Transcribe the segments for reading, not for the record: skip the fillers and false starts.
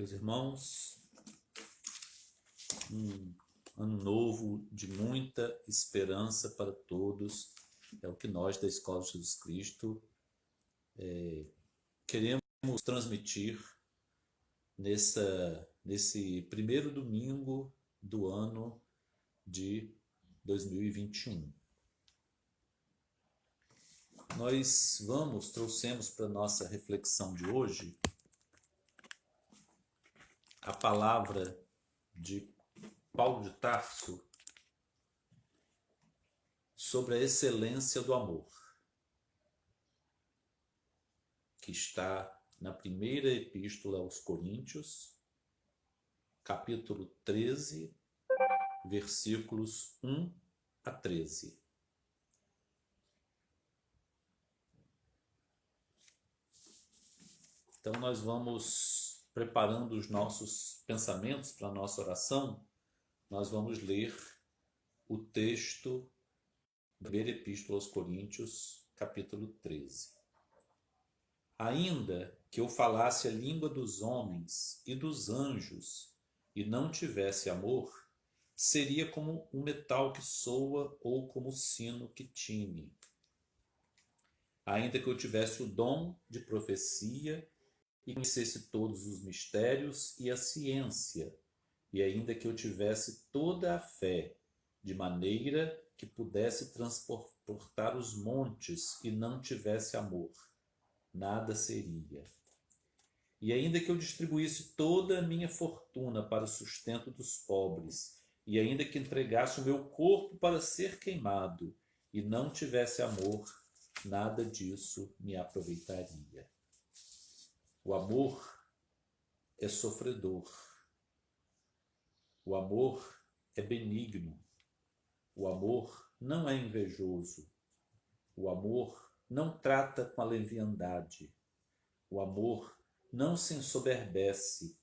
Meus irmãos, um ano novo de muita esperança para todos. É o que nós da Escola de Jesus Cristo queremos transmitir nesse primeiro domingo do ano de 2021. Nós trouxemos para nossa reflexão de hoje a palavra de Paulo de Tarso sobre a excelência do amor, que está na primeira epístola aos Coríntios, capítulo 13, versículos 1 a 13. Então nós vamos preparando os nossos pensamentos para a nossa oração. Nós vamos ler o texto da primeira epístola aos Coríntios, capítulo 13. Ainda que eu falasse a língua dos homens e dos anjos e não tivesse amor, seria como um metal que soa ou como o sino que tine. Ainda que eu tivesse o dom de profecia e conhecesse todos os mistérios e a ciência, e ainda que eu tivesse toda a fé, de maneira que pudesse transportar os montes e não tivesse amor, nada seria. E ainda que eu distribuísse toda a minha fortuna para o sustento dos pobres, e ainda que entregasse o meu corpo para ser queimado, e não tivesse amor, nada disso me aproveitaria. O amor é sofredor. O amor é benigno. O amor não é invejoso. O amor não trata com a leviandade. O amor não se ensoberbece.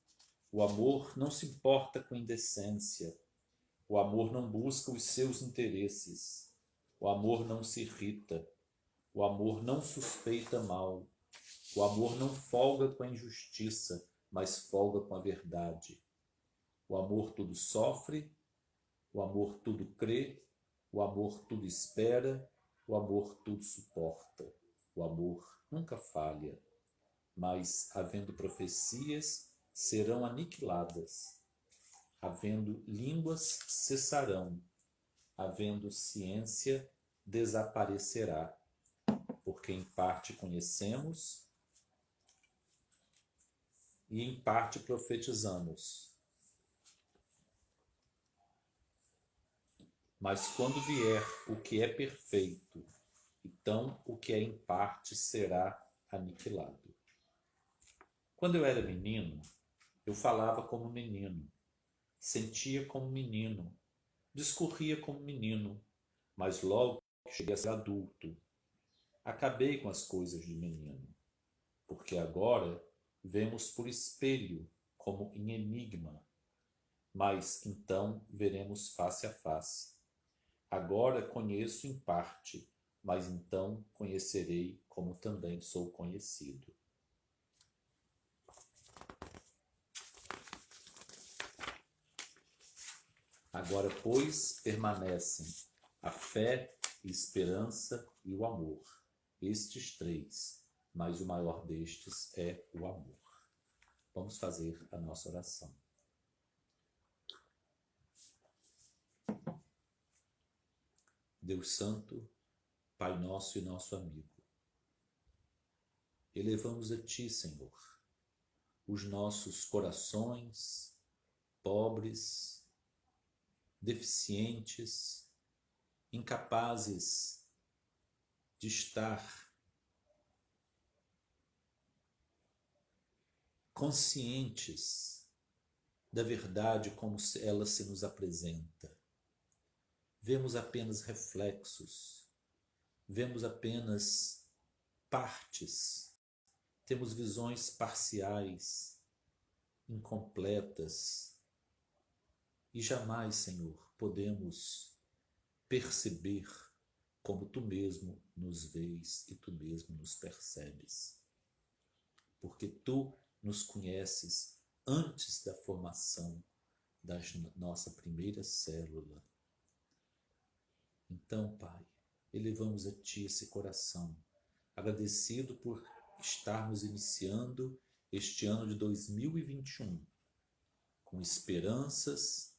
O amor não se importa com indecência. O amor não busca os seus interesses. O amor não se irrita. O amor não suspeita mal. O amor não folga com a injustiça, mas folga com a verdade. O amor tudo sofre, o amor tudo crê, o amor tudo espera, o amor tudo suporta. O amor nunca falha, mas, havendo profecias, serão aniquiladas. Havendo línguas, cessarão. Havendo ciência, desaparecerá. Porque em parte conhecemos e em parte profetizamos. Mas quando vier o que é perfeito, então o que é em parte será aniquilado. Quando eu era menino, eu falava como menino, sentia como menino, discorria como menino, mas logo que cheguei a ser adulto, acabei com as coisas de menino, porque agora vemos por espelho, como em enigma, mas então veremos face a face. Agora conheço em parte, mas então conhecerei como também sou conhecido. Agora, pois, permanecem a fé, a esperança e o amor. Estes três, mas o maior destes é o amor. Vamos fazer a nossa oração. Deus Santo, Pai nosso e nosso amigo, elevamos a Ti, Senhor, os nossos corações pobres, deficientes, incapazes de estar conscientes da verdade como ela se nos apresenta. Vemos apenas reflexos, vemos apenas partes, temos visões parciais, incompletas, e jamais, Senhor, podemos perceber como Tu mesmo nos vês e Tu mesmo nos percebes. Porque Tu nos conheces antes da formação da nossa primeira célula. Então, Pai, elevamos a Ti esse coração, agradecido por estarmos iniciando este ano de 2021, com esperanças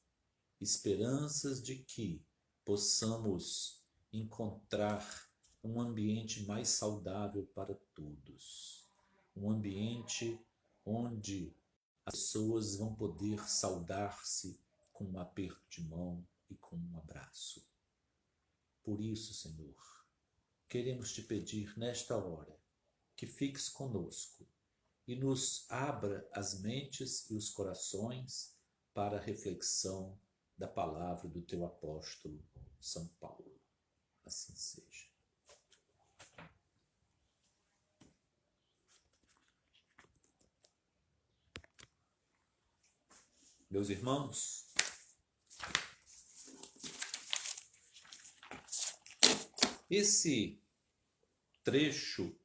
de que possamos encontrar um ambiente mais saudável para todos, um ambiente onde as pessoas vão poder saudar-se com um aperto de mão e com um abraço. Por isso, Senhor, queremos te pedir nesta hora que fiques conosco e nos abra as mentes e os corações para a reflexão da palavra do teu apóstolo São Paulo. Assim seja. Meus irmãos, esse trecho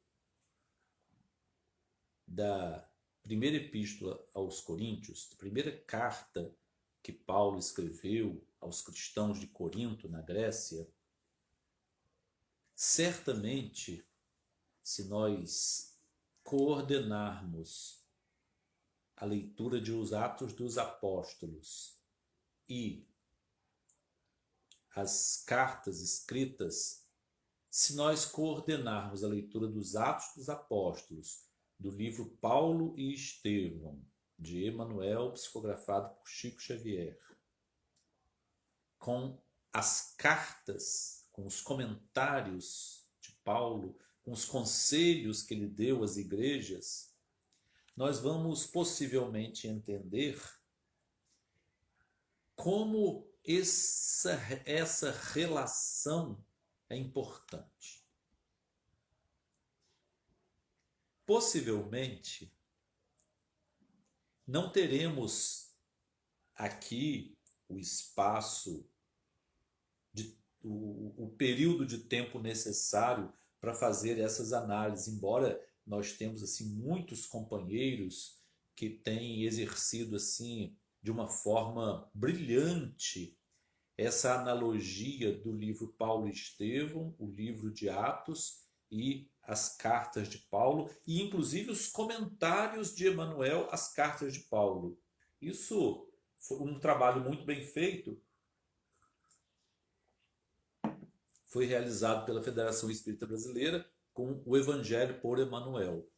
da primeira epístola aos Coríntios, a primeira carta que Paulo escreveu aos cristãos de Corinto, na Grécia, certamente, se nós coordenarmos a leitura de Os Atos dos Apóstolos e as cartas escritas, se nós coordenarmos a leitura dos Atos dos Apóstolos, do livro Paulo e Estevão, de Emmanuel, psicografado por Chico Xavier, com as cartas, com os comentários de Paulo, com os conselhos que ele deu às igrejas, nós vamos possivelmente entender como essa relação é importante. Possivelmente, não teremos aqui o espaço, o período de tempo necessário para fazer essas análises, embora nós temos assim muitos companheiros que têm exercido assim de uma forma brilhante essa analogia do livro Paulo e Estevão, o livro de Atos e as cartas de Paulo, e inclusive os comentários de Emmanuel às cartas de Paulo. Isso foi um trabalho muito bem feito, foi realizado pela Federação Espírita Brasileira com o Evangelho por Emmanuel.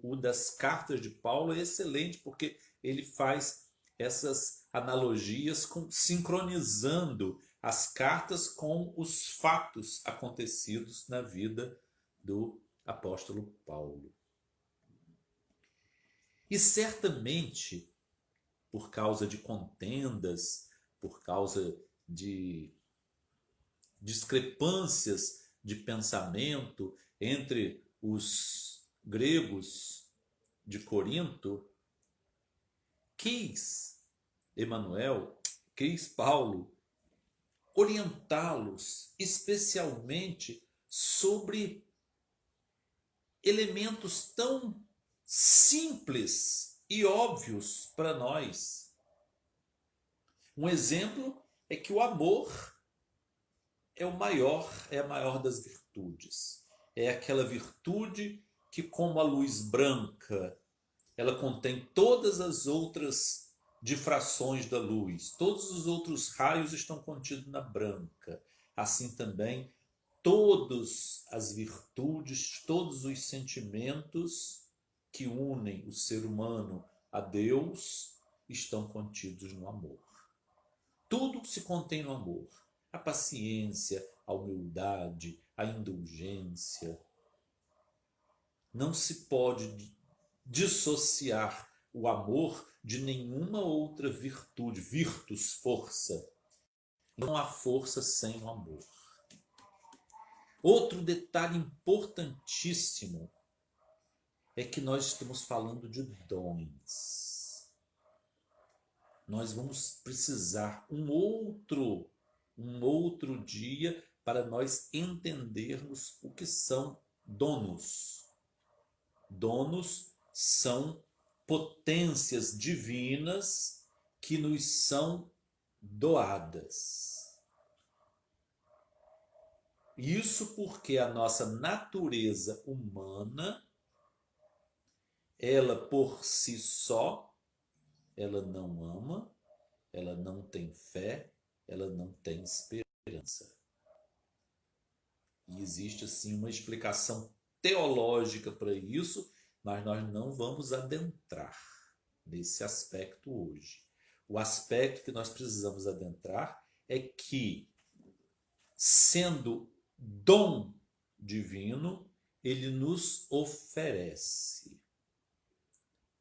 O das cartas de Paulo é excelente porque ele faz essas analogias sincronizando as cartas com os fatos acontecidos na vida do apóstolo Paulo. E certamente, por causa de contendas, por causa de discrepâncias de pensamento entre os gregos de Corinto, quis Paulo orientá-los especialmente sobre elementos tão simples e óbvios para nós. Um exemplo é que o amor é a maior das virtudes. É aquela virtude que, como a luz branca, ela contém todas as outras difrações da luz. Todos os outros raios estão contidos na branca. Assim também, todas as virtudes, todos os sentimentos que unem o ser humano a Deus estão contidos no amor. Tudo se contém no amor. A paciência, a humildade, a indulgência. Não se pode dissociar o amor de nenhuma outra virtude. Virtus, força. Não há força sem o amor. Outro detalhe importantíssimo é que nós estamos falando de dons. Nós vamos precisar um outro dia para nós entendermos o que são donos. Donos são potências divinas que nos são doadas. Isso porque a nossa natureza humana, ela por si só, ela não ama, ela não tem fé, ela não tem esperança. E existe assim uma explicação teológica para isso, mas nós não vamos adentrar nesse aspecto hoje. O aspecto que nós precisamos adentrar é que, sendo dom divino, ele nos oferece.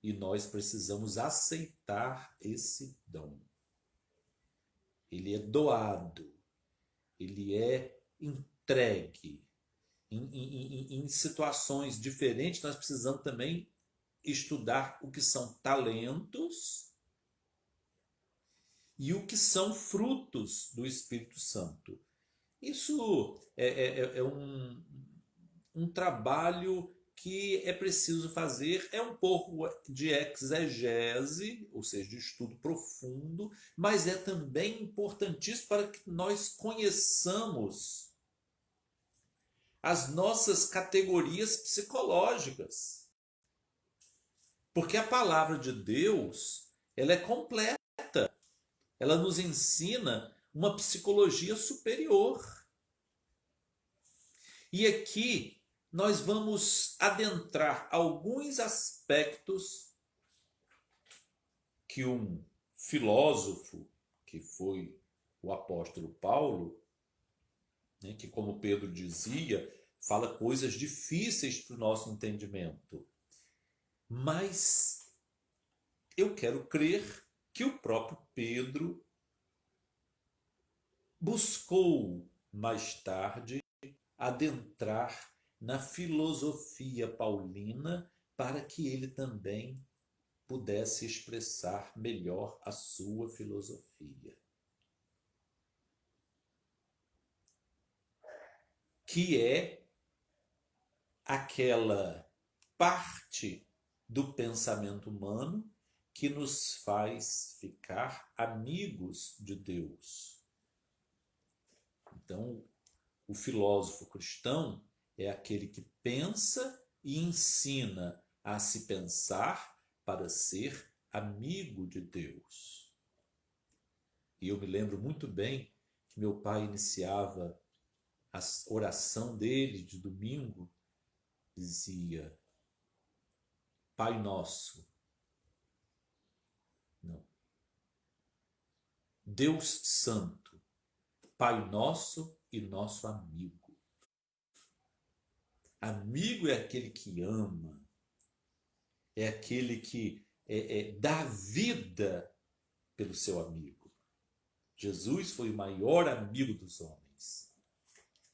E nós precisamos aceitar esse dom. Ele é doado, ele é entregue. Em situações diferentes, nós precisamos também estudar o que são talentos e o que são frutos do Espírito Santo. Isso é um trabalho que é preciso fazer, é um pouco de exegese, ou seja, de estudo profundo, mas é também importantíssimo para que nós conheçamos as nossas categorias psicológicas. Porque a palavra de Deus, ela é completa. Ela nos ensina uma psicologia superior. E aqui nós vamos adentrar alguns aspectos que um filósofo, que foi o apóstolo Paulo, né, que, como Pedro dizia, fala coisas difíceis para o nosso entendimento. Mas eu quero crer que o próprio Pedro buscou mais tarde adentrar na filosofia paulina para que ele também pudesse expressar melhor a sua filosofia. Que é aquela parte do pensamento humano que nos faz ficar amigos de Deus. Então, o filósofo cristão é aquele que pensa e ensina a se pensar para ser amigo de Deus. E eu me lembro muito bem que meu pai iniciava a oração dele de domingo, dizia: Pai Nosso. Não. Deus Santo, Pai Nosso e nosso amigo. Amigo é aquele que ama, é aquele que dá vida pelo seu amigo. Jesus foi o maior amigo dos homens,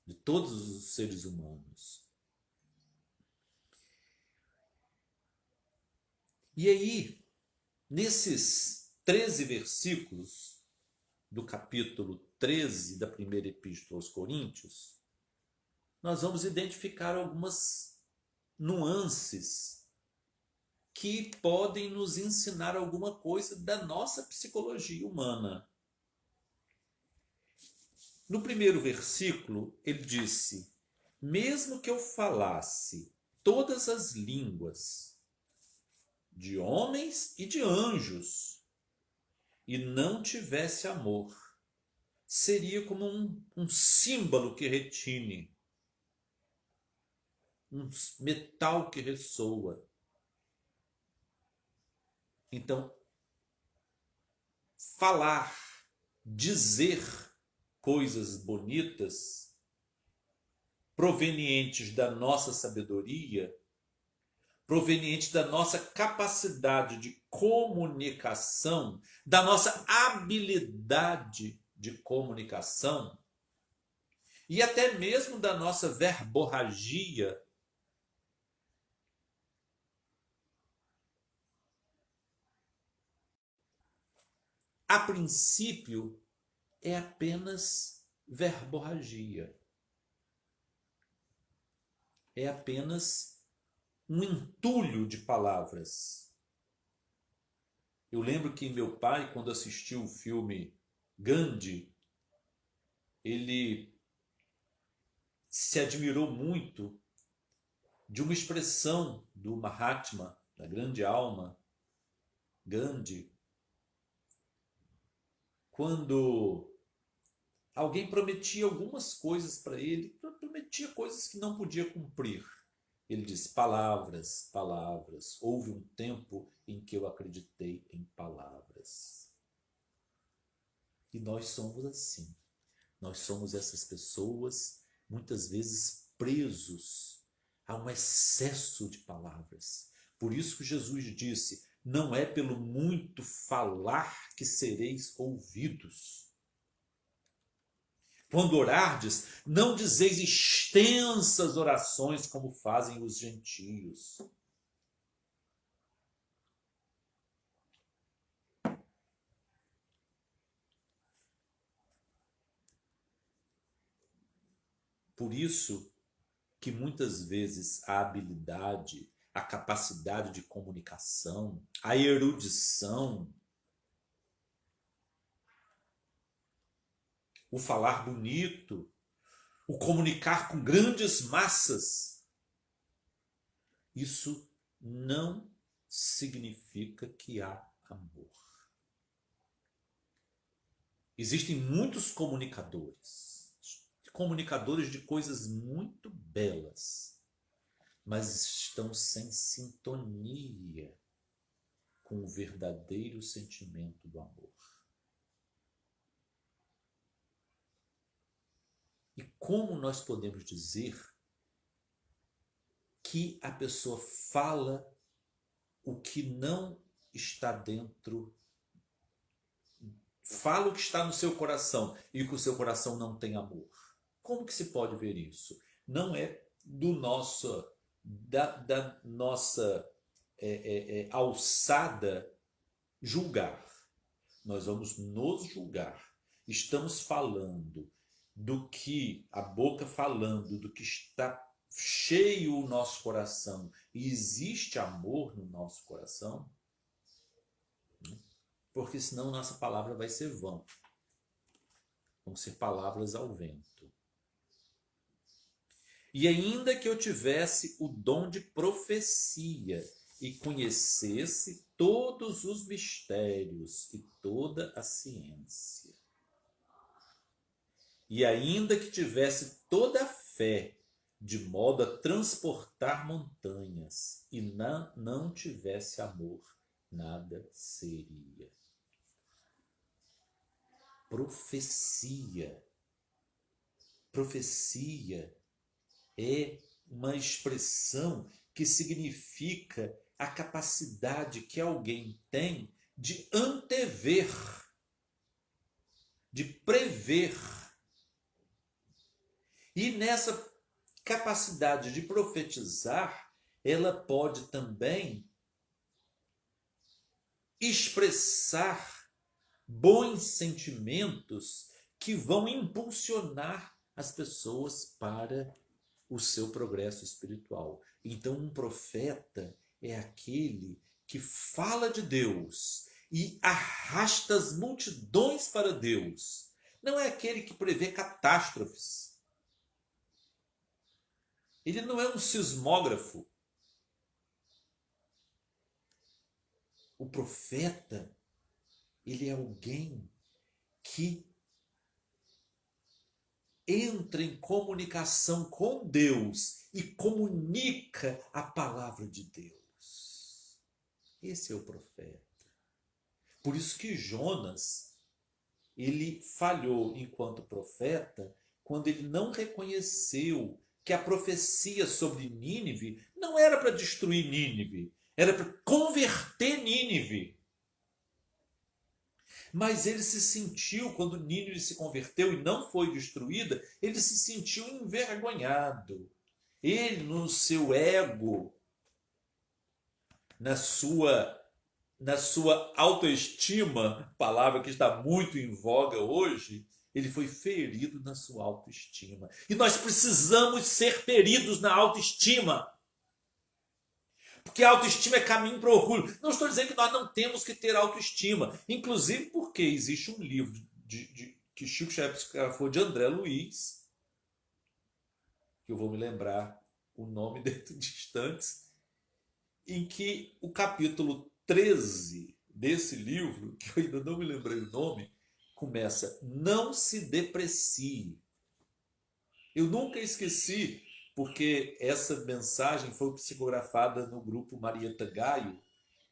de todos os seres humanos. E aí, nesses 13 versículos do capítulo 13 da primeira epístola aos Coríntios, nós vamos identificar algumas nuances que podem nos ensinar alguma coisa da nossa psicologia humana. No primeiro versículo, ele disse: mesmo que eu falasse todas as línguas de homens e de anjos e não tivesse amor, seria como um símbolo que retine, um metal que ressoa. Então, falar, dizer coisas bonitas, provenientes da nossa sabedoria, provenientes da nossa capacidade de comunicação, da nossa habilidade de comunicação e até mesmo da nossa verborragia, a princípio é apenas verborragia. É apenas um entulho de palavras. Eu lembro que meu pai, quando assistiu o filme Gandhi, ele se admirou muito de uma expressão do Mahatma, da grande alma, Gandhi, quando alguém prometia algumas coisas para ele, prometia coisas que não podia cumprir. Ele disse: palavras, palavras. Houve um tempo em que eu acreditei em palavras. E nós somos assim. Nós somos essas pessoas, muitas vezes presos a um excesso de palavras. Por isso que Jesus disse: não é pelo muito falar que sereis ouvidos. Quando orardes, não dizeis extensas orações como fazem os gentios. Por isso que muitas vezes a habilidade, a capacidade de comunicação, a erudição, o falar bonito, o comunicar com grandes massas, isso não significa que há amor. Existem muitos comunicadores de coisas muito belas, mas estão sem sintonia com o verdadeiro sentimento do amor. E como nós podemos dizer que a pessoa fala o que não está dentro, fala o que está no seu coração e que o seu coração não tem amor? Como que se pode ver isso? Não é da nossa alçada julgar. Nós vamos nos julgar. Estamos falando do que, a boca falando do que está cheio o nosso coração, e existe amor no nosso coração, porque senão nossa palavra vai ser vã. Vão ser palavras ao vento. E ainda que eu tivesse o dom de profecia e conhecesse todos os mistérios e toda a ciência, e ainda que tivesse toda a fé, de modo a transportar montanhas, e não tivesse amor, nada seria. Profecia. Profecia é uma expressão que significa a capacidade que alguém tem de antever, de prever. E nessa capacidade de profetizar, ela pode também expressar bons sentimentos que vão impulsionar as pessoas para o seu progresso espiritual. Então, um profeta é aquele que fala de Deus e arrasta as multidões para Deus. Não é aquele que prevê catástrofes. Ele não é um sismógrafo. O profeta, ele é alguém que entra em comunicação com Deus e comunica a palavra de Deus. Esse é o profeta. Por isso que Jonas, ele falhou enquanto profeta quando ele não reconheceu que a profecia sobre Nínive não era para destruir Nínive, era para converter Nínive. Mas ele se sentiu, quando Nínive se converteu e não foi destruída, ele se sentiu envergonhado. Ele, no seu ego, na sua autoestima, palavra que está muito em voga hoje, ele foi ferido na sua autoestima. E nós precisamos ser feridos na autoestima. porque a autoestima é caminho para o orgulho. Não estou dizendo que nós não temos que ter autoestima, inclusive porque existe um livro que Chico Xavier psicografou de André Luiz, que eu vou me lembrar o nome dentro de instantes, em que o capítulo 13 desse livro, que eu ainda não me lembrei o nome, começa: não se deprecie. Eu nunca esqueci, porque essa mensagem foi psicografada no grupo Marieta Gaio,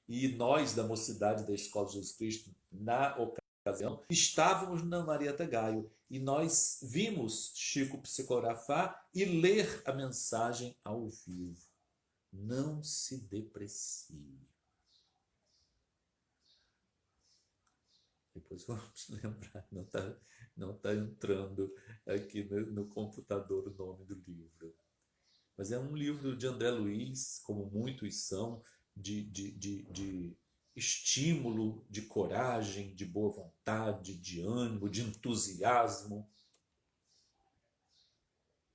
e nós da Mocidade da Escola de Jesus Cristo, na ocasião, estávamos na Marieta Gaio e nós vimos Chico psicografar e ler a mensagem ao vivo. Não se deprecie. Depois vamos lembrar, não tá entrando aqui no computador o nome do livro. Mas é um livro de André Luiz, como muitos são, de estímulo, de coragem, de boa vontade, de ânimo, de entusiasmo.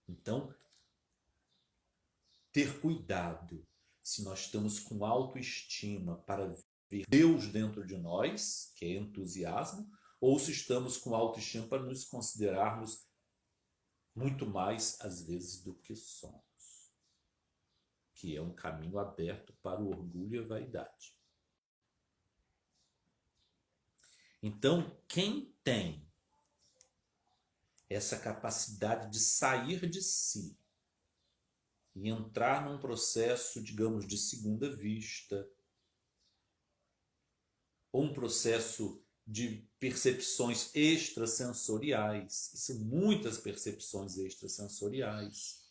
Então, ter cuidado se nós estamos com autoestima para ver Deus dentro de nós, que é entusiasmo, ou se estamos com autoestima para nos considerarmos muito mais, às vezes, do que somos, que é um caminho aberto para o orgulho e a vaidade. Então, quem tem essa capacidade de sair de si e entrar num processo, digamos, de segunda vista, ou um processo de percepções extrasensoriais, e são muitas percepções extrasensoriais.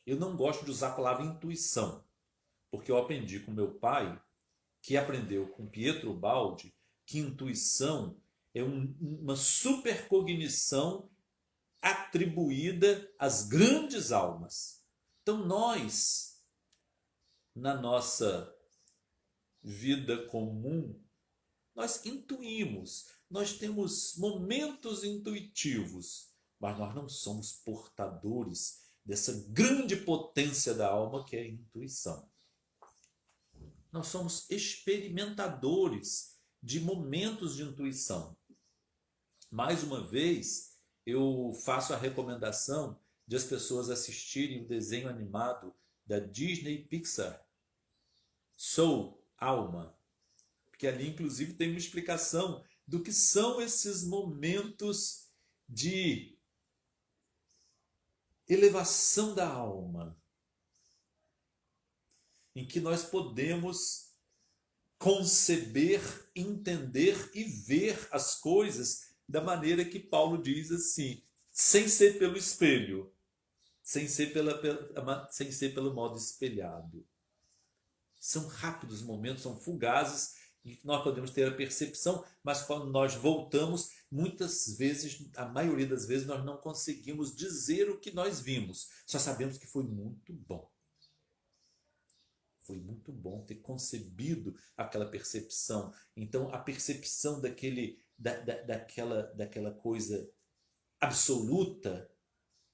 Eu não gosto de usar a palavra intuição, porque eu aprendi com meu pai, que aprendeu com Pietro Baldi, que intuição é uma supercognição atribuída às grandes almas. Então nós, na nossa vida comum, nós intuímos, nós temos momentos intuitivos, mas nós não somos portadores dessa grande potência da alma que é a intuição. Nós somos experimentadores de momentos de intuição. Mais uma vez, eu faço a recomendação de as pessoas assistirem o desenho animado da Disney Pixar, Soul, Alma, porque ali inclusive tem uma explicação do que são esses momentos de elevação da alma, em que nós podemos conceber, entender e ver as coisas da maneira que Paulo diz assim, sem ser pelo espelho, sem ser pelo modo espelhado. São rápidos momentos, são fugazes, em que nós podemos ter a percepção, mas quando nós voltamos, muitas vezes, a maioria das vezes, nós não conseguimos dizer o que nós vimos. Só sabemos que foi muito bom. Foi muito bom ter concebido aquela percepção. Então, a percepção daquela coisa absoluta,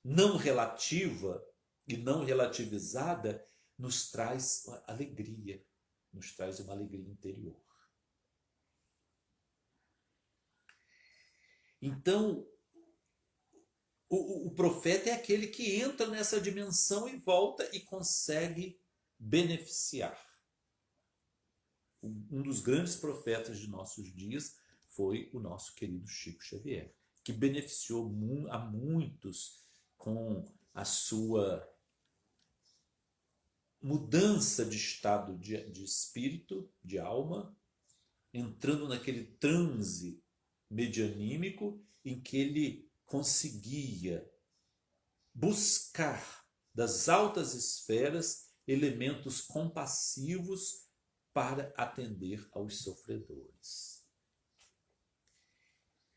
não relativa e não relativizada, nos traz alegria, nos traz uma alegria interior. Então, o profeta é aquele que entra nessa dimensão e volta e consegue beneficiar. Um dos grandes profetas de nossos dias foi o nosso querido Chico Xavier, que beneficiou a muitos com a sua mudança de estado de espírito, de alma, entrando naquele transe medianímico em que ele conseguia buscar das altas esferas elementos compassivos para atender aos sofredores.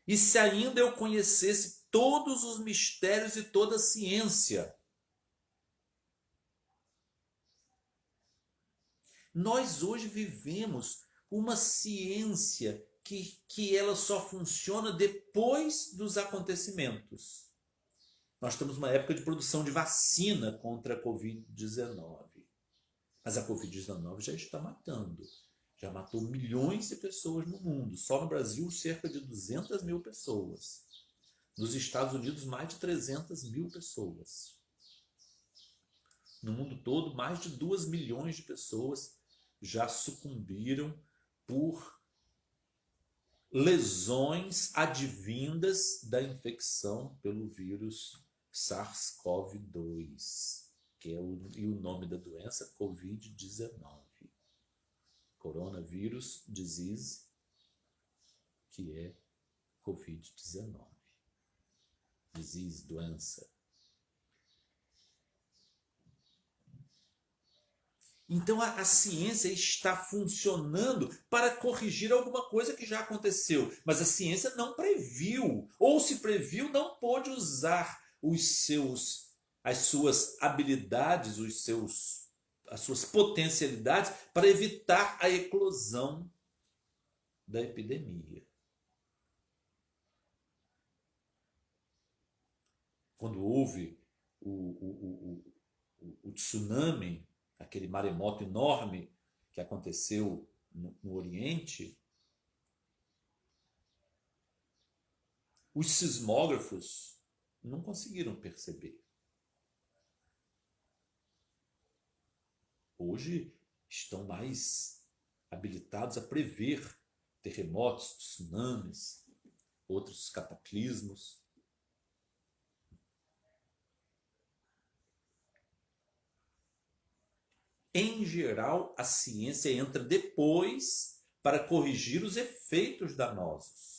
E se ainda eu conhecesse todos os mistérios e toda a ciência, nós hoje vivemos uma ciência que ela só funciona depois dos acontecimentos. Nós estamos numa época de produção de vacina contra a Covid-19. Mas a Covid-19 já está matando. Já matou milhões de pessoas no mundo. Só no Brasil, cerca de 200 mil pessoas. Nos Estados Unidos, mais de 300 mil pessoas. No mundo todo, mais de 2 milhões de pessoas já sucumbiram por lesões advindas da infecção pelo vírus SARS-CoV-2, e o nome da doença, Covid-19. Coronavírus Disease, que é Covid-19. Disease, doença. Então a ciência está funcionando para corrigir alguma coisa que já aconteceu, mas a ciência não previu, ou se previu, não pôde usar as suas habilidades, as suas potencialidades para evitar a eclosão da epidemia. Quando houve o tsunami, aquele maremoto enorme que aconteceu no Oriente, os sismógrafos não conseguiram perceber. Hoje estão mais habilitados a prever terremotos, tsunamis, outros cataclismos. Em geral, a ciência entra depois para corrigir os efeitos danosos.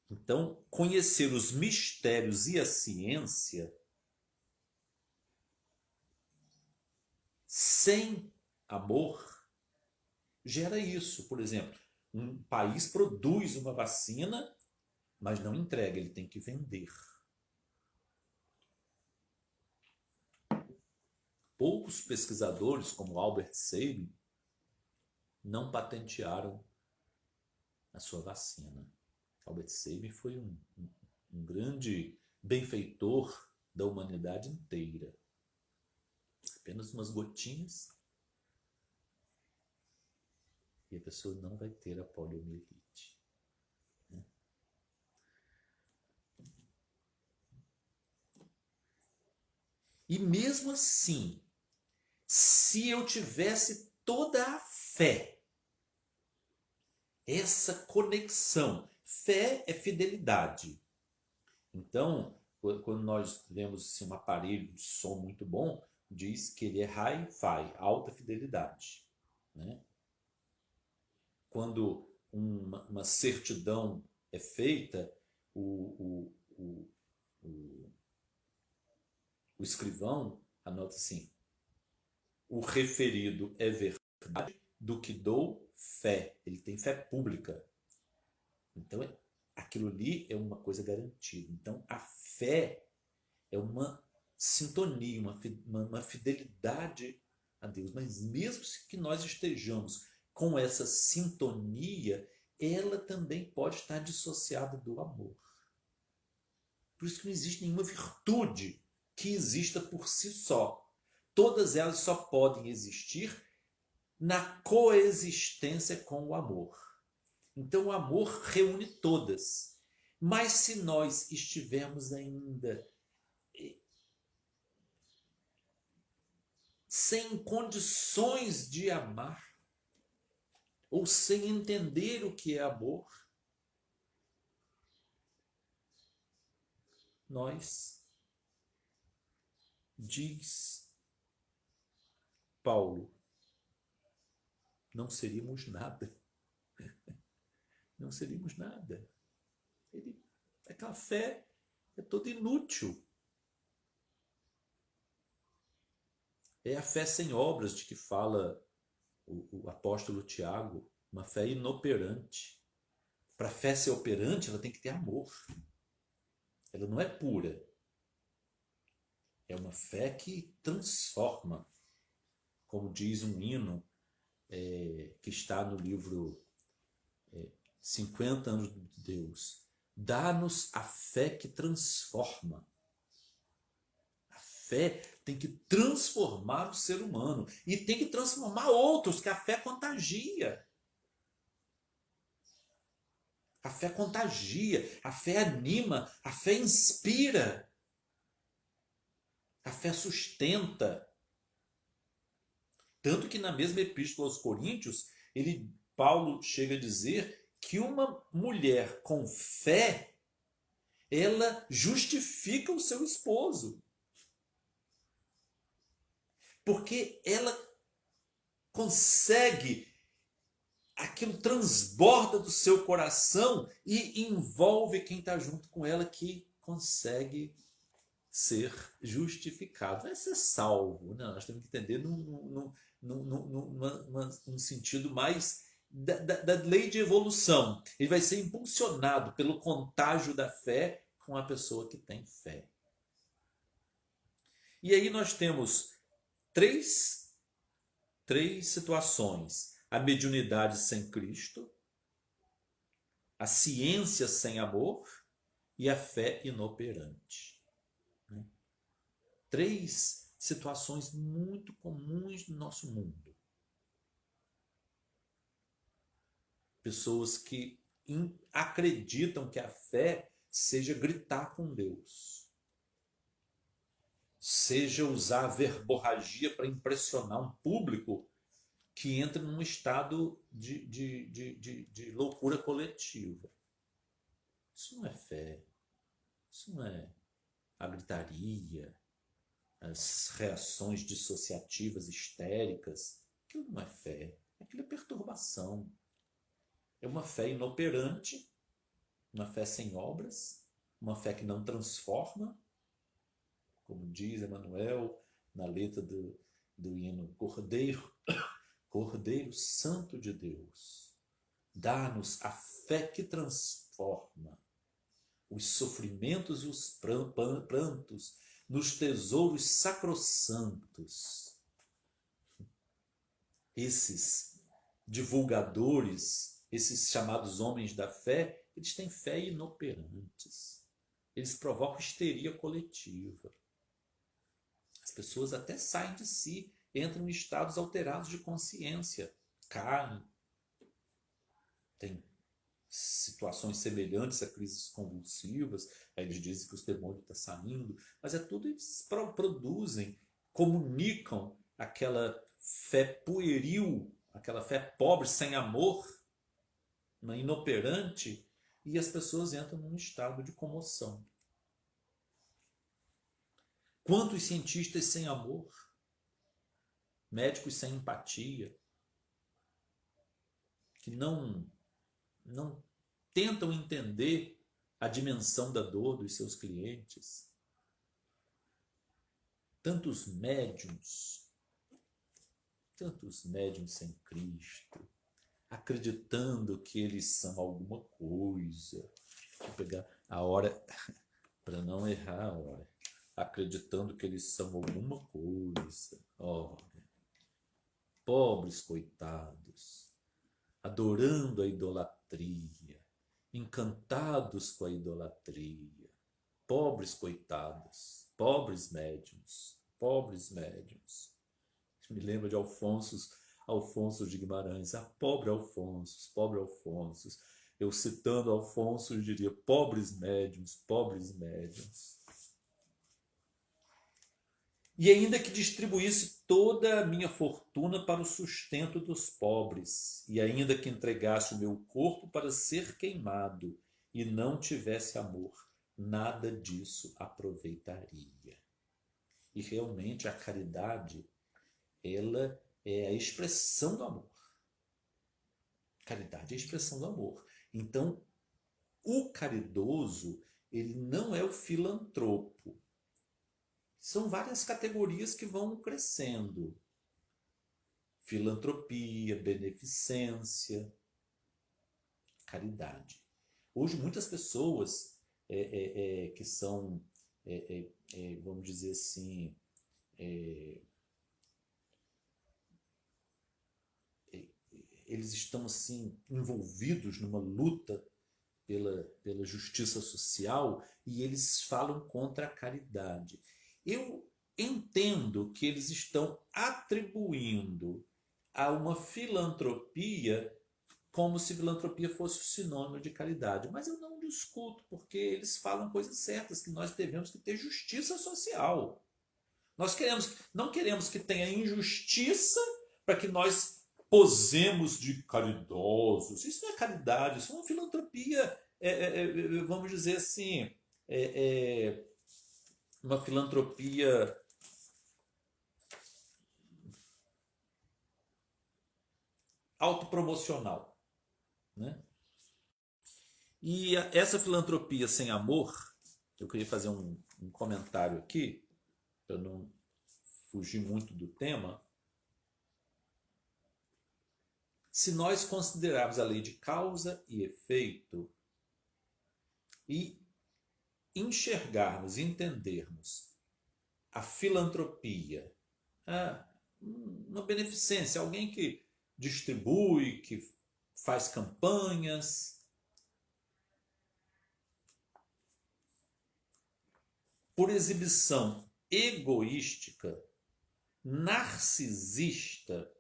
Então, conhecer os mistérios e a ciência sem amor gera isso. Por exemplo, um país produz uma vacina, mas não entrega, ele tem que vender. Poucos pesquisadores, como Albert Sabin, não patentearam a sua vacina. Albert Sabin foi um grande benfeitor da humanidade inteira. Apenas umas gotinhas e a pessoa não vai ter a poliomielite. E mesmo assim, se eu tivesse toda a fé, essa conexão, fé é fidelidade. Então, quando nós vemos um aparelho de som muito bom, diz que ele é hi-fi, alta fidelidade. Né? Quando uma certidão é feita, o escrivão anota assim: o referido é verdade do que dou fé. Ele tem fé pública. Então, aquilo ali é uma coisa garantida. Então, a fé é uma sintonia, uma fidelidade a Deus. Mas mesmo que nós estejamos com essa sintonia, ela também pode estar dissociada do amor. Por isso que não existe nenhuma virtude que exista por si só. Todas elas só podem existir na coexistência com o amor. Então o amor reúne todas. Mas se nós estivermos ainda sem condições de amar, ou sem entender o que é amor, nós, diz Paulo, não seríamos nada. Não seríamos nada. Aquela fé é toda inútil. É a fé sem obras de que fala o apóstolo Tiago, uma fé inoperante. Para a fé ser operante, ela tem que ter amor. Ela não é pura. É uma fé que transforma. Como diz um hino que está no livro 50 anos de Deus. Dá-nos a fé que transforma. A fé tem que transformar o ser humano e tem que transformar outros, que a fé contagia. A fé contagia, a fé anima, a fé inspira, a fé sustenta. Tanto que na mesma epístola aos Coríntios, Paulo chega a dizer que uma mulher com fé, ela justifica o seu esposo. Porque ela consegue, aquilo transborda do seu coração e envolve quem está junto com ela, que consegue ser justificado. Vai ser salvo. Não, nós temos que entender num sentido mais da lei de evolução. Ele vai ser impulsionado pelo contágio da fé com a pessoa que tem fé. E aí nós temos três situações: a mediunidade sem Cristo, a ciência sem amor e a fé inoperante. Três situações muito comuns no nosso mundo. Pessoas que acreditam que a fé seja gritar com Deus, seja usar a verborragia para impressionar um público que entra num estado de loucura coletiva. Isso não é fé, isso não é a gritaria, as reações dissociativas histéricas. Aquilo não é fé, aquilo é perturbação. É uma fé inoperante, uma fé sem obras, uma fé que não transforma, como diz Emmanuel na letra do hino Cordeiro, Cordeiro Santo de Deus, dá-nos a fé que transforma os sofrimentos e os prantos nos tesouros sacrossantos. Esses divulgadores, esses chamados homens da fé, eles têm fé inoperantes. Eles provocam histeria coletiva. As pessoas até saem de si, entram em estados alterados de consciência, caem. Tem situações semelhantes a crises convulsivas, aí eles dizem que os demônios estão saindo, mas é tudo, eles produzem, comunicam aquela fé pueril, aquela fé pobre, sem amor, inoperante, e as pessoas entram num estado de comoção. Quantos cientistas sem amor, médicos sem empatia, que não tentam entender a dimensão da dor dos seus clientes. Tantos médiums sem Cristo, acreditando que eles são alguma coisa. Vou pegar a hora para não errar a hora. Acreditando que eles são alguma coisa. Pobres coitados, adorando a idolatria, encantados com a idolatria. Pobres coitados, pobres médiuns. Me lembro de Alfonso de Guimarães. Pobre Alfonso. Eu, citando Alfonso, diria: pobres médiuns. E ainda que distribuísse toda a minha fortuna para o sustento dos pobres, e ainda que entregasse o meu corpo para ser queimado, e não tivesse amor, nada disso aproveitaria. E realmente a caridade, ela é a expressão do amor. Caridade é a expressão do amor. Então, o caridoso, ele não é o filantropo. São várias categorias que vão crescendo. Filantropia, beneficência, caridade. Hoje, muitas pessoas que são, vamos dizer assim, eles estão assim envolvidos numa luta pela justiça social e eles falam contra a caridade. Eu entendo que eles estão atribuindo a uma filantropia como se filantropia fosse o sinônimo de caridade. Mas eu não discuto, porque eles falam coisas certas, que nós devemos ter justiça social. Não queremos que tenha injustiça para que nós posemos de caridosos. Isso não é caridade, isso é uma filantropia, vamos dizer assim, uma filantropia autopromocional, né? E essa filantropia sem amor, eu queria fazer um comentário aqui, para não fugir muito do tema. Se nós considerarmos a lei de causa e efeito e enxergarmos, entendermos a filantropia, uma beneficência, alguém que distribui, que faz campanhas, por exibição egoística, narcisista,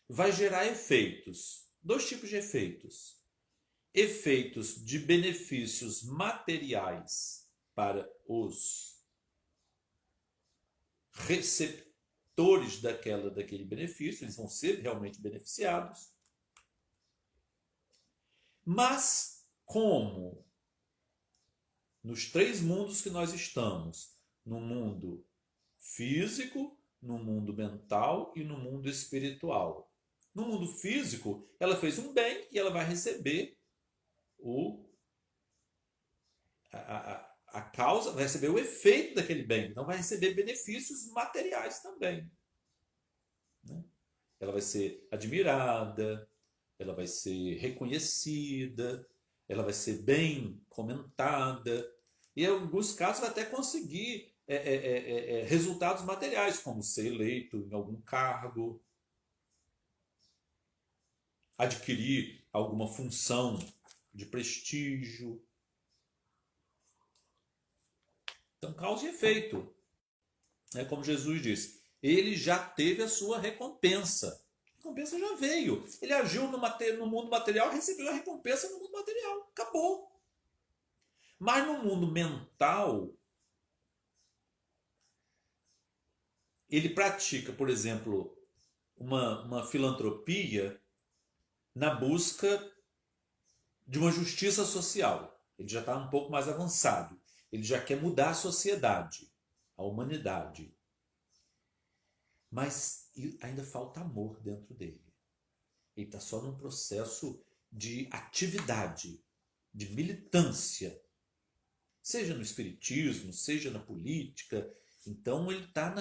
vai gerar efeitos, dois tipos de efeitos. Efeitos de benefícios materiais para os receptores daquele benefício, eles vão ser realmente beneficiados. Mas como nos três mundos que nós estamos, no mundo físico, no mundo mental e no mundo espiritual. No mundo físico, ela fez um bem e ela vai receber a causa, vai receber o efeito daquele bem. Então vai receber benefícios materiais também, né? Ela vai ser admirada, ela vai ser reconhecida, ela vai ser bem comentada e em alguns casos vai até conseguir resultados materiais, como ser eleito em algum cargo, adquirir alguma função de prestígio. Então, causa e efeito. Como Jesus disse, ele já teve a sua recompensa. A recompensa já veio. Ele agiu no mundo material e recebeu a recompensa no mundo material. Acabou. Mas no mundo mental, ele pratica, por exemplo, uma filantropia na busca de uma justiça social. Ele já está um pouco mais avançado. Ele já quer mudar a sociedade, a humanidade. Mas ainda falta amor dentro dele. Ele está só num processo de atividade, de militância. Seja no espiritismo, seja na política. Então ele está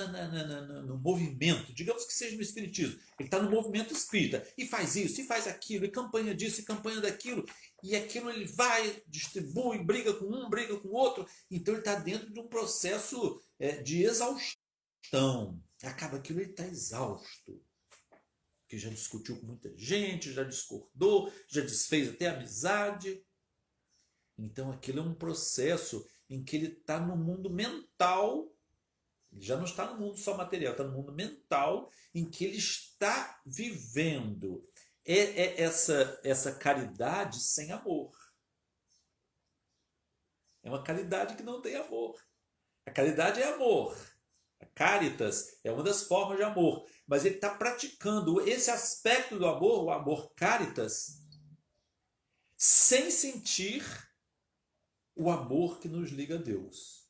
no movimento, digamos que seja no espiritismo, ele está no movimento espírita, e faz isso, e faz aquilo, e campanha disso, e campanha daquilo, e aquilo ele vai, distribui, briga com um, briga com o outro, então ele está dentro de um processo de exaustão, acaba aquilo ele está exausto, que já discutiu com muita gente, já discordou, já desfez até amizade, então aquilo é um processo em que ele está no mundo mental. Ele já não está no mundo só material, está no mundo mental, em que ele está vivendo essa caridade sem amor. É uma caridade que não tem amor. A caridade é amor. A caritas é uma das formas de amor. Mas ele está praticando esse aspecto do amor, o amor caritas, sem sentir o amor que nos liga a Deus.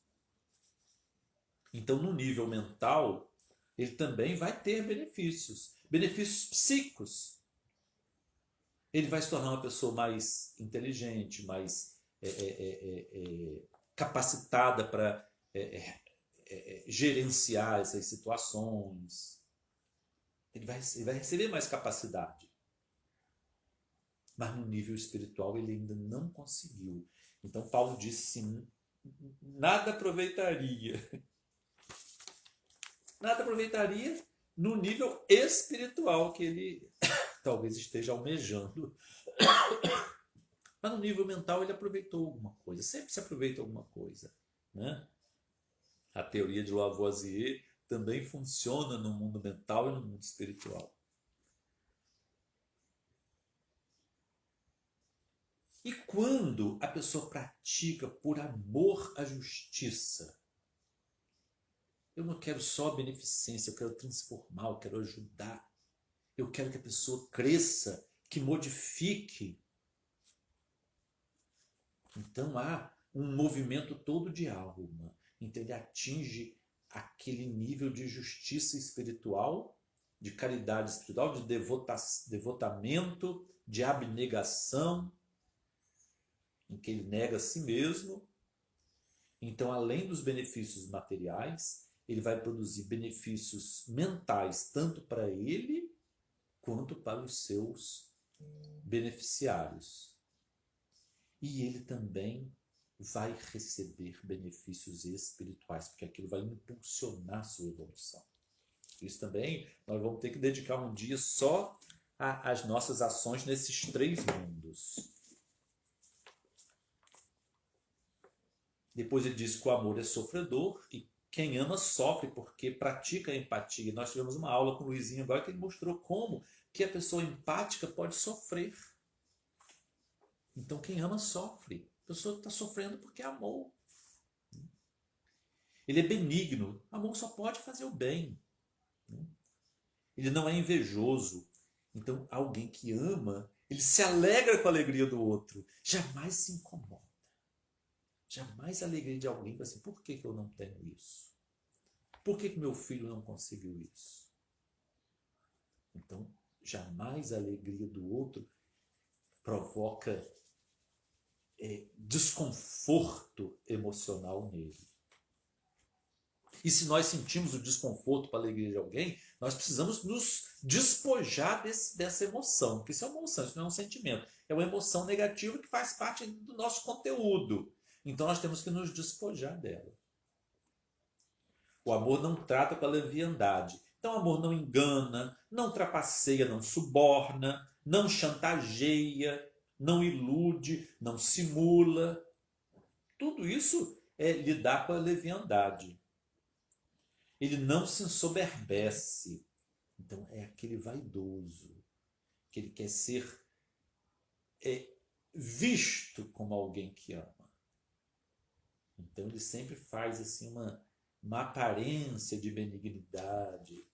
Então, no nível mental, ele também vai ter benefícios psíquicos. Ele vai se tornar uma pessoa mais inteligente, mais capacitada para gerenciar essas situações. Ele vai receber mais capacidade. Mas no nível espiritual ele ainda não conseguiu. Então, Paulo disse assim, nada aproveitaria no nível espiritual que ele talvez esteja almejando Mas no nível mental ele aproveitou alguma coisa. Sempre se aproveita alguma coisa, né? A teoria de Lavoisier também funciona no mundo mental e no mundo espiritual. E quando a pessoa pratica por amor à justiça, eu não quero só beneficência, eu quero transformar, eu quero ajudar. Eu quero que a pessoa cresça, que modifique. Então há um movimento todo de alma. Então ele atinge aquele nível de justiça espiritual, de caridade espiritual, de devotamento, de abnegação, em que ele nega a si mesmo. Então, além dos benefícios materiais, ele vai produzir benefícios mentais, tanto para ele quanto para os seus beneficiários. E ele também vai receber benefícios espirituais, porque aquilo vai impulsionar a sua evolução. Isso também nós vamos ter que dedicar um dia só às nossas ações nesses 3 mundos. Depois ele diz que o amor é sofredor e quem ama sofre porque pratica a empatia. Nós tivemos uma aula com o Luizinho agora que ele mostrou como que a pessoa empática pode sofrer. Então quem ama sofre. A pessoa está sofrendo porque amou. Ele é benigno. Amor só pode fazer o bem. Ele não é invejoso. Então alguém que ama, ele se alegra com a alegria do outro. Jamais se incomoda. Jamais a alegria de alguém vai assim, por que eu não tenho isso? Por que meu filho não conseguiu isso? Então, jamais a alegria do outro provoca desconforto emocional nele. E se nós sentimos o desconforto para a alegria de alguém, nós precisamos nos despojar dessa emoção, porque isso é uma emoção, isso não é um sentimento. É uma emoção negativa que faz parte do nosso conteúdo. Então nós temos que nos despojar dela. O amor não trata com a leviandade. Então o amor não engana, não trapaceia, não suborna, não chantageia, não ilude, não simula. Tudo isso é lidar com a leviandade. Ele não se ensoberbece. Então é aquele vaidoso, que ele quer ser visto como alguém que ama. Então ele sempre faz assim uma aparência de benignidade,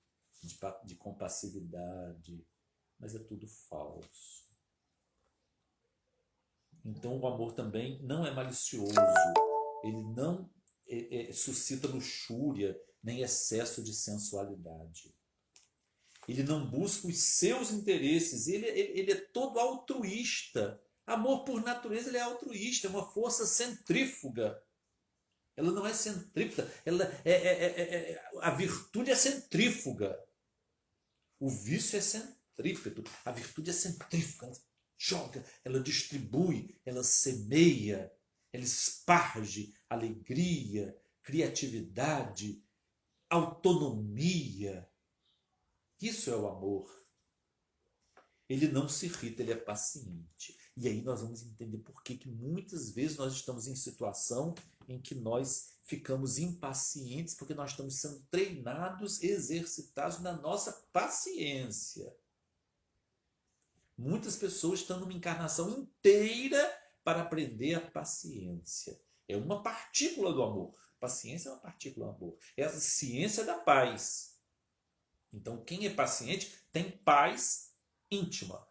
de compassividade, mas é tudo falso. Então o amor também não é malicioso, ele não suscita luxúria, nem excesso de sensualidade. Ele não busca os seus interesses, ele é todo altruísta. Amor por natureza ele é altruísta, é uma força centrífuga. Ela não é centrípeta, a virtude é centrífuga. O vício é centrípeto, a virtude é centrífuga. Ela joga, ela distribui, ela semeia, ela esparge alegria, criatividade, autonomia. Isso é o amor. Ele não se irrita, ele é paciente. E aí nós vamos entender por que muitas vezes nós estamos em situação em que nós ficamos impacientes, porque nós estamos sendo treinados, exercitados na nossa paciência. Muitas pessoas estão numa encarnação inteira para aprender a paciência. É uma partícula do amor. Paciência é uma partícula do amor. É a ciência da paz. Então, quem é paciente tem paz íntima.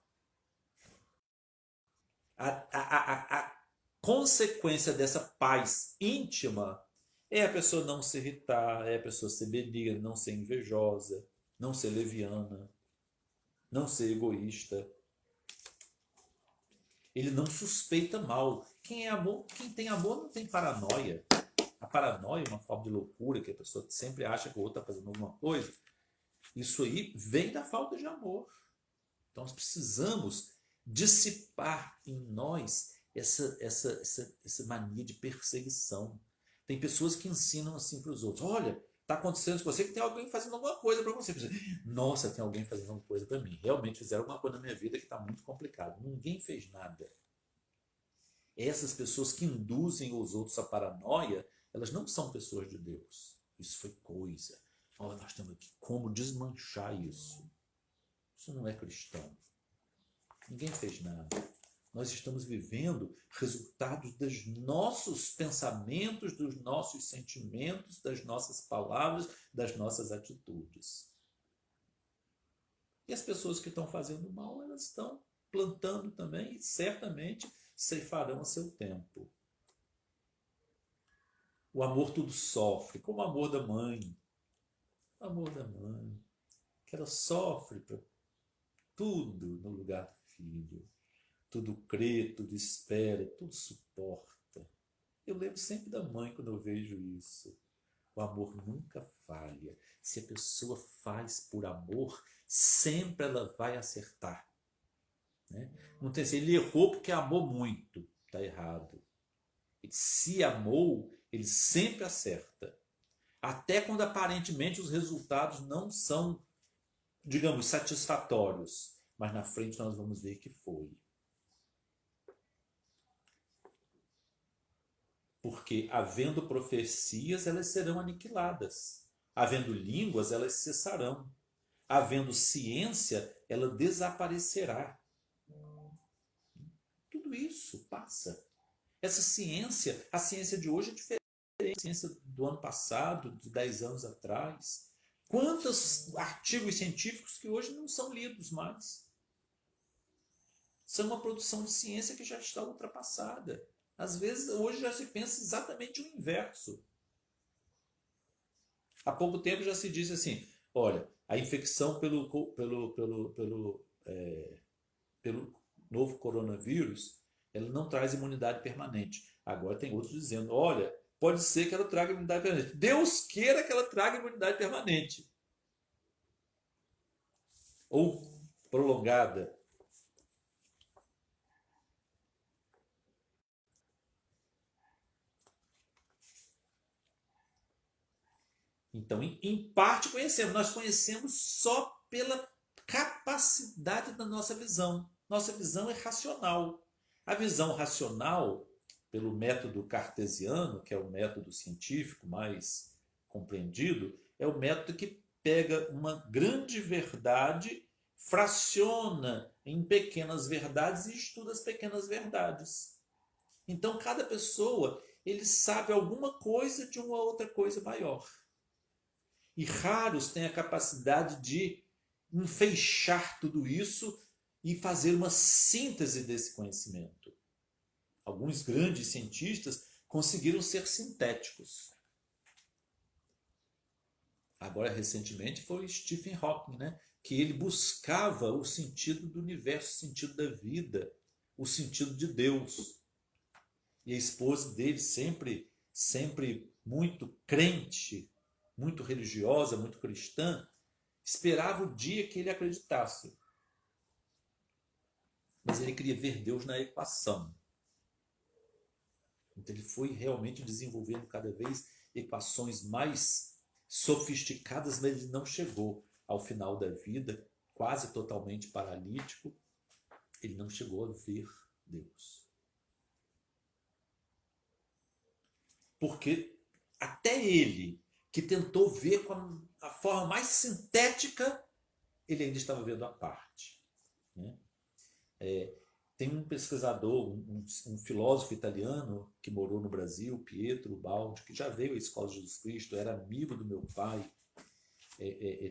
A consequência dessa paz íntima é a pessoa não se irritar, é a pessoa ser benigna, não ser invejosa, não ser leviana, não ser egoísta. Ele não suspeita mal. Quem tem amor não tem paranoia. A paranoia é uma forma de loucura que a pessoa sempre acha que o outro está fazendo alguma coisa. Isso aí vem da falta de amor. Então nós precisamos dissipar em nós essa mania de perseguição. Tem pessoas que ensinam assim para os outros: olha, está acontecendo com você que tem alguém fazendo alguma coisa para você. Nossa, tem alguém fazendo alguma coisa para mim. Realmente fizeram alguma coisa na minha vida que está muito complicado. Ninguém fez nada. Essas pessoas que induzem os outros à paranoia, elas não são pessoas de Deus. Isso foi coisa. Olha, nós temos aqui como desmanchar isso. Isso não é cristão. Ninguém fez nada. Nós estamos vivendo resultados dos nossos pensamentos, dos nossos sentimentos, das nossas palavras, das nossas atitudes. E as pessoas que estão fazendo mal, elas estão plantando também e certamente ceifarão a seu tempo. O amor tudo sofre, como o amor da mãe. O amor da mãe, que ela sofre para tudo no lugar do filho. Tudo crê, tudo espera, tudo suporta. Eu lembro sempre da mãe quando eu vejo isso. O amor nunca falha. Se a pessoa faz por amor, sempre ela vai acertar. Né? Não tem assim, ele errou porque amou muito. Está errado. Se amou, ele sempre acerta. Até quando aparentemente os resultados não são, digamos, satisfatórios. Mas na frente nós vamos ver que foi. Porque, havendo profecias, elas serão aniquiladas. Havendo línguas, elas cessarão. Havendo ciência, ela desaparecerá. Tudo isso passa. Essa ciência, a ciência de hoje é diferente da ciência do ano passado, de 10 anos atrás. Quantos artigos científicos que hoje não são lidos mais? São uma produção de ciência que já está ultrapassada. Às vezes, hoje já se pensa exatamente o inverso. Há pouco tempo já se disse assim, olha, a infecção pelo novo coronavírus, ela não traz imunidade permanente. Agora tem outros dizendo, olha, pode ser que ela traga imunidade permanente. Deus queira que ela traga imunidade permanente. Ou prolongada. Então, em parte conhecemos. Nós conhecemos só pela capacidade da nossa visão. Nossa visão é racional. A visão racional, pelo método cartesiano, que é o método científico mais compreendido, é o método que pega uma grande verdade, fraciona em pequenas verdades e estuda as pequenas verdades. Então, cada pessoa ele sabe alguma coisa de uma outra coisa maior. E raros têm a capacidade de enfeixar tudo isso e fazer uma síntese desse conhecimento. Alguns grandes cientistas conseguiram ser sintéticos. Agora, recentemente, foi o Stephen Hawking, né? Que ele buscava o sentido do universo, o sentido da vida, o sentido de Deus. E a esposa dele, sempre muito crente, muito religiosa, muito cristã, esperava o dia que ele acreditasse. Mas ele queria ver Deus na equação. Então ele foi realmente desenvolvendo cada vez equações mais sofisticadas, mas ele não chegou ao final da vida, quase totalmente paralítico, ele não chegou a ver Deus. Porque até ele, que tentou ver com a forma mais sintética, ele ainda estava vendo a parte. Né? Tem um pesquisador, um filósofo italiano que morou no Brasil, Pietro Baldi, que já veio à Escola de Jesus Cristo, era amigo do meu pai,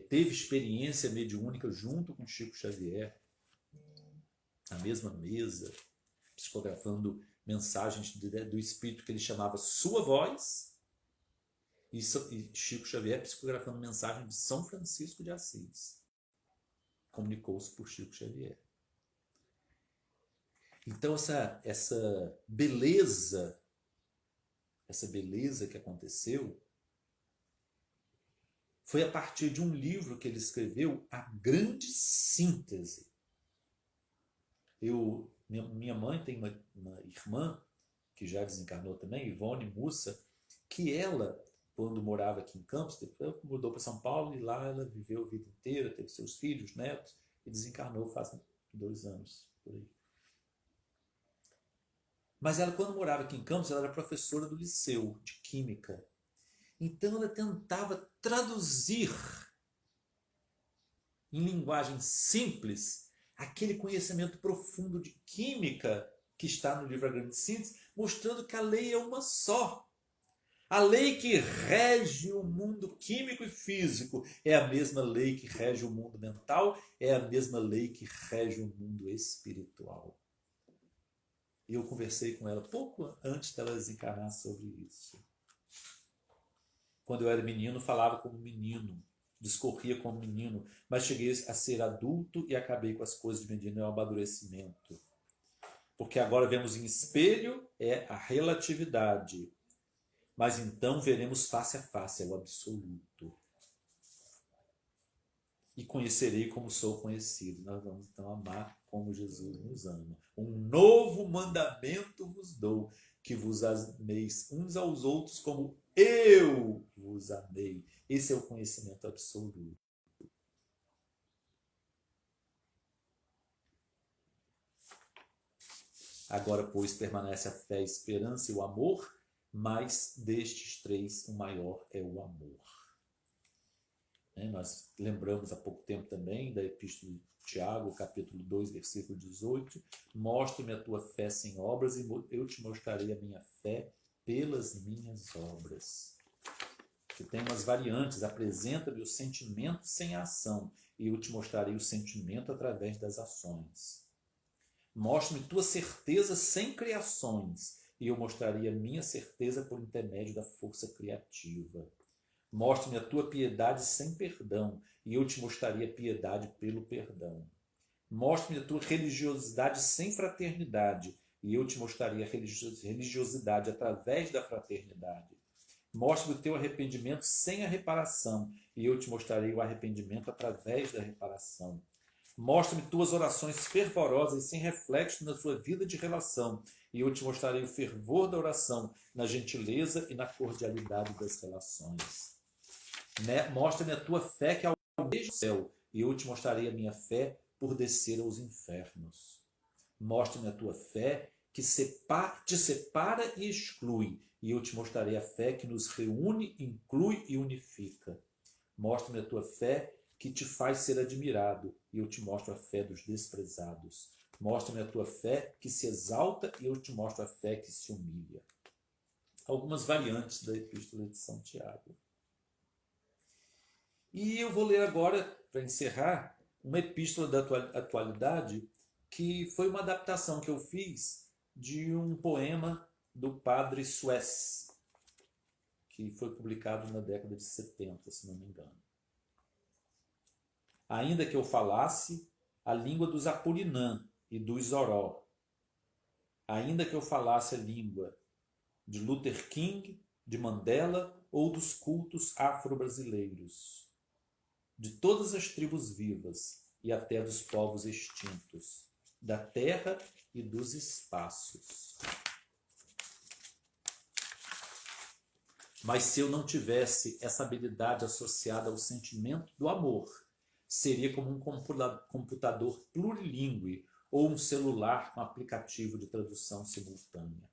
teve experiência mediúnica junto com Chico Xavier, na mesma mesa, psicografando mensagens do Espírito que ele chamava Sua Voz, e Chico Xavier psicografando mensagem de São Francisco de Assis. Comunicou-se por Chico Xavier. Então essa beleza que aconteceu foi a partir de um livro que ele escreveu, A Grande Síntese. Minha mãe tem uma irmã que já desencarnou também, Ivone Mussa, que ela, quando morava aqui em Campos, depois mudou para São Paulo e lá ela viveu a vida inteira, teve seus filhos, netos, e desencarnou faz 2 anos por aí. Mas ela, quando morava aqui em Campos, ela era professora do liceu de Química. Então ela tentava traduzir em linguagem simples aquele conhecimento profundo de química que está no livro A Grande Síntese, mostrando que a lei é uma só. A lei que rege o mundo químico e físico é a mesma lei que rege o mundo mental, é a mesma lei que rege o mundo espiritual. Eu conversei com ela pouco antes dela desencarnar sobre isso. Quando eu era menino, falava como menino, discorria como menino, mas cheguei a ser adulto e acabei com as coisas de menino, é um amadurecimento. Porque agora vemos em espelho, é a relatividade. Mas então veremos face a face, é o absoluto. E conhecerei como sou conhecido. Nós vamos então amar como Jesus nos ama. Um novo mandamento vos dou, que vos ameis uns aos outros como eu vos amei. Esse é o conhecimento absoluto. Agora, pois, permanece a fé, a esperança e o amor, mas destes três, o maior é o amor. Nós lembramos há pouco tempo também da Epístola de Tiago, capítulo 2, versículo 18. Mostre-me a tua fé sem obras e eu te mostrarei a minha fé pelas minhas obras. Que tem umas variantes. Apresenta-me o sentimento sem a ação e eu te mostrarei o sentimento através das ações. Mostre-me tua certeza sem criações e eu mostrarei a minha certeza por intermédio da força criativa. Mostre-me a tua piedade sem perdão, e eu te mostrarei a piedade pelo perdão. Mostre-me a tua religiosidade sem fraternidade, e eu te mostrarei a religiosidade através da fraternidade. Mostre-me o teu arrependimento sem a reparação, e eu te mostrarei o arrependimento através da reparação. Mostre-me tuas orações fervorosas e sem reflexo na sua vida de relação, e eu te mostrarei o fervor da oração, na gentileza e na cordialidade das relações. Mostra-me a tua fé que almeja o céu, e eu te mostrarei a minha fé por descer aos infernos. Mostra-me a tua fé que te separa e exclui, e eu te mostrarei a fé que nos reúne, inclui e unifica. Mostra-me a tua fé que te faz ser admirado, e eu te mostro a fé dos desprezados. Mostra-me a tua fé que se exalta, e eu te mostro a fé que se humilha. Algumas variantes da Epístola de São Tiago. E eu vou ler agora, para encerrar, uma epístola da atualidade, que foi uma adaptação que eu fiz de um poema do padre Suess, que foi publicado na década de 70, se não me engano. Ainda que eu falasse a língua dos Apulinã e dos Zoró, ainda que eu falasse a língua de Luther King, de Mandela ou dos cultos afro-brasileiros, de todas as tribos vivas e até dos povos extintos, da terra e dos espaços. Mas se eu não tivesse essa habilidade associada ao sentimento do amor, seria como um computador plurilingüe ou um celular com aplicativo de tradução simultânea.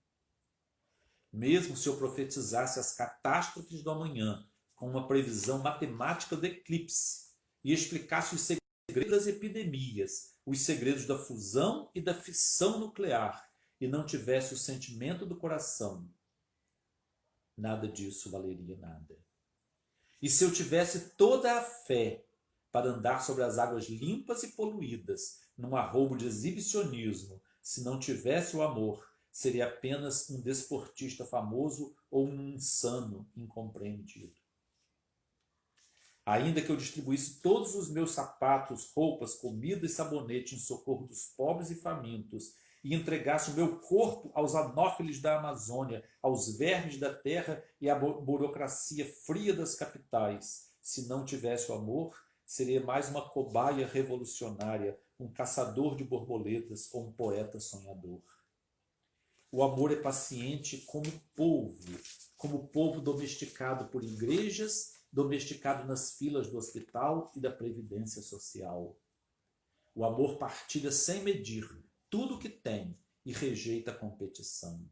Mesmo se eu profetizasse as catástrofes do amanhã com uma previsão matemática do eclipse e explicasse os segredos das epidemias, os segredos da fusão e da fissão nuclear, e não tivesse o sentimento do coração, nada disso valeria nada. E se eu tivesse toda a fé para andar sobre as águas limpas e poluídas, num arroubo de exibicionismo, se não tivesse o amor, seria apenas um desportista famoso ou um insano incompreendido. Ainda que eu distribuísse todos os meus sapatos, roupas, comida e sabonete em socorro dos pobres e famintos, e entregasse o meu corpo aos anófiles da Amazônia, aos vermes da terra e à burocracia fria das capitais, se não tivesse o amor, seria mais uma cobaia revolucionária, um caçador de borboletas ou um poeta sonhador. O amor é paciente como povo domesticado por igrejas, domesticado nas filas do hospital e da previdência social. O amor partilha sem medir tudo o que tem e rejeita a competição.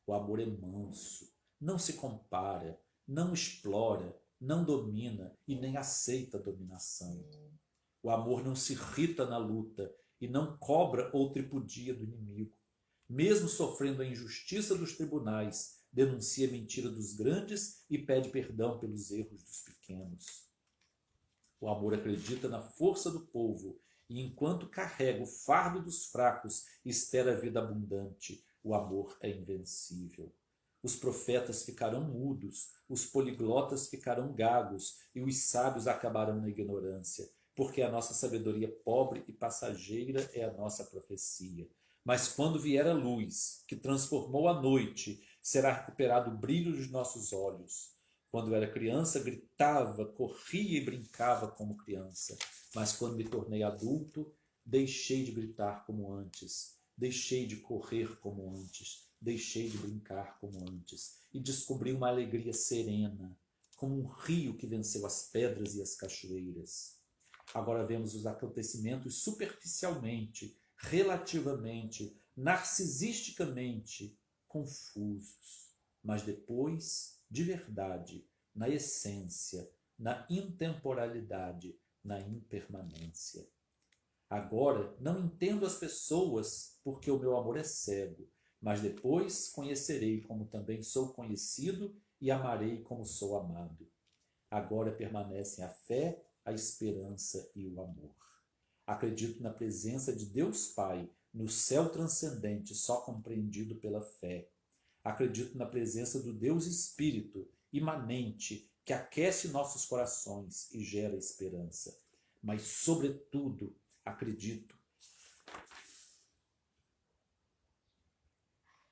O amor é manso, não se compara, não explora, não domina e nem aceita a dominação. O amor não se irrita na luta e não cobra ou tripudia do inimigo. Mesmo sofrendo a injustiça dos tribunais, denuncia a mentira dos grandes e pede perdão pelos erros dos pequenos. O amor acredita na força do povo e, enquanto carrega o fardo dos fracos e espera a vida abundante, o amor é invencível. Os profetas ficarão mudos, os poliglotas ficarão gagos e os sábios acabarão na ignorância, porque a nossa sabedoria pobre e passageira é a nossa profecia. Mas quando vier a luz, que transformou a noite, será recuperado o brilho dos nossos olhos. Quando eu era criança, gritava, corria e brincava como criança. Mas quando me tornei adulto, deixei de gritar como antes, deixei de correr como antes, deixei de brincar como antes e descobri uma alegria serena, como um rio que venceu as pedras e as cachoeiras. Agora vemos os acontecimentos superficialmente, relativamente, narcisisticamente confusos, mas depois, de verdade, na essência, na intemporalidade, na impermanência. Agora não entendo as pessoas porque o meu amor é cego, mas depois conhecerei como também sou conhecido e amarei como sou amado. Agora permanecem a fé, a esperança e o amor. Acredito na presença de Deus Pai, no céu transcendente, só compreendido pela fé. Acredito na presença do Deus Espírito, imanente, que aquece nossos corações e gera esperança. Mas, sobretudo, acredito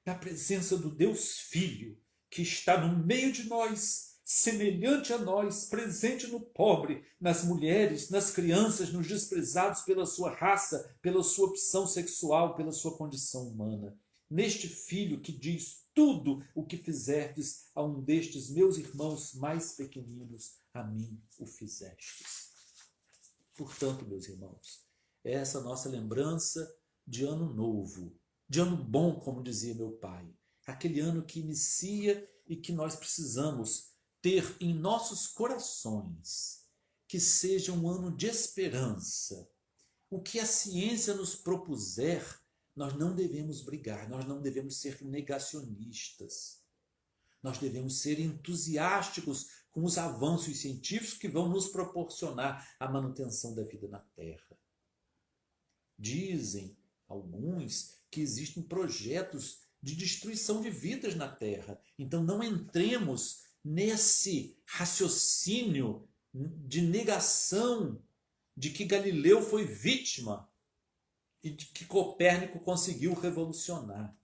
na presença do Deus Filho, que está no meio de nós, semelhante a nós, presente no pobre, nas mulheres, nas crianças, nos desprezados pela sua raça, pela sua opção sexual, pela sua condição humana. Neste Filho que diz: tudo o que fizerdes a um destes meus irmãos mais pequeninos, a mim o fizestes. Portanto, meus irmãos, essa é a nossa lembrança de ano novo, de ano bom, como dizia meu pai. Aquele ano que inicia e que nós precisamos ter em nossos corações, que seja um ano de esperança. O que a ciência nos propuser, nós não devemos brigar, nós não devemos ser negacionistas. Nós devemos ser entusiásticos com os avanços científicos que vão nos proporcionar a manutenção da vida na Terra. Dizem alguns que existem projetos de destruição de vidas na Terra. Então não entremos nesse raciocínio de negação de que Galileu foi vítima e de que Copérnico conseguiu revolucionar.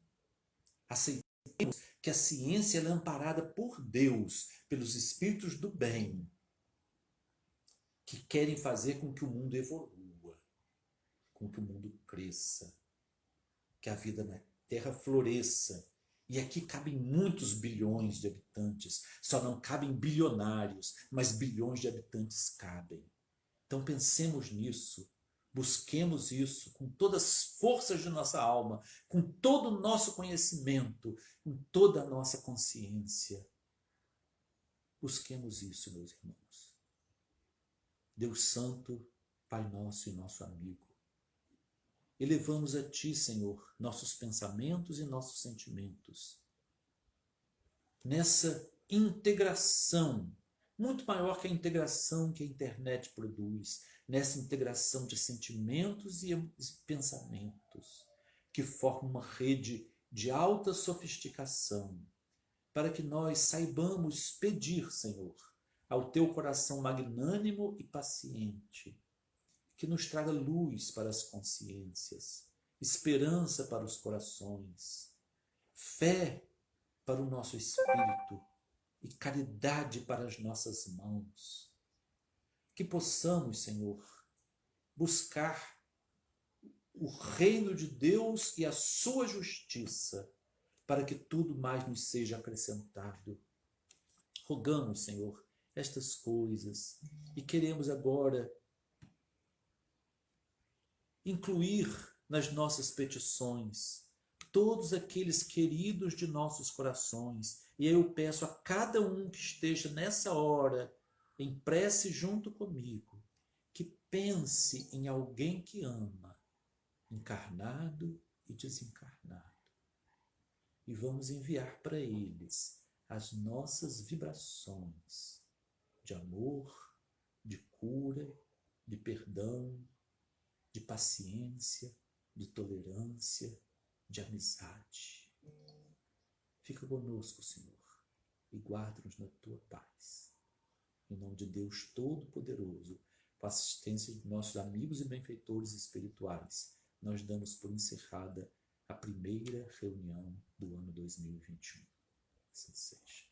Aceitemos que a ciência é amparada por Deus, pelos espíritos do bem, que querem fazer com que o mundo evolua, com que o mundo cresça, que a vida na Terra floresça. E aqui cabem muitos bilhões de habitantes. Só não cabem bilionários, mas bilhões de habitantes cabem. Então pensemos nisso, busquemos isso com todas as forças de nossa alma, com todo o nosso conhecimento, com toda a nossa consciência. Busquemos isso, meus irmãos. Deus Santo, Pai nosso e nosso amigo, elevamos a Ti, Senhor, nossos pensamentos e nossos sentimentos. Nessa integração, muito maior que a integração que a internet produz, nessa integração de sentimentos e pensamentos, que forma uma rede de alta sofisticação, para que nós saibamos pedir, Senhor, ao Teu coração magnânimo e paciente, que nos traga luz para as consciências, esperança para os corações, fé para o nosso espírito e caridade para as nossas mãos. Que possamos, Senhor, buscar o reino de Deus e a sua justiça, para que tudo mais nos seja acrescentado. Rogamos, Senhor, estas coisas e queremos agora incluir nas nossas petições todos aqueles queridos de nossos corações. E eu peço a cada um que esteja nessa hora em prece junto comigo, que pense em alguém que ama, encarnado e desencarnado. E vamos enviar para eles as nossas vibrações de amor, de cura, de perdão, de paciência, de tolerância, de amizade. Fica conosco, Senhor, e guarda-nos na tua paz. Em nome de Deus Todo-Poderoso, com a assistência de nossos amigos e benfeitores espirituais, nós damos por encerrada a primeira reunião do ano 2021. Assim seja.